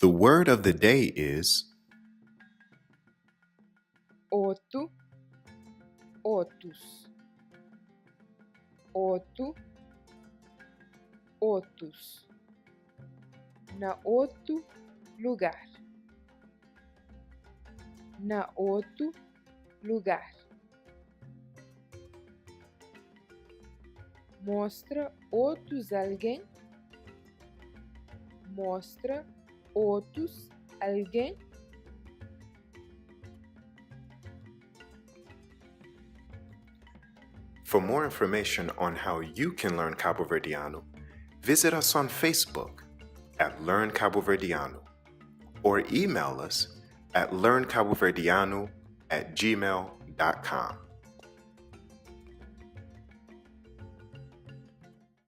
The word of the day is OTU, OTUS. OTU, OTUS. Na outro lugar. Na outro lugar. Mostra outros alguém. Mostra outros alguém. For more information on how you can learn Cabuverdianu, visit us on Facebook at Learn Kabuverdianu or email us at learnkabuverdianu@gmail.com.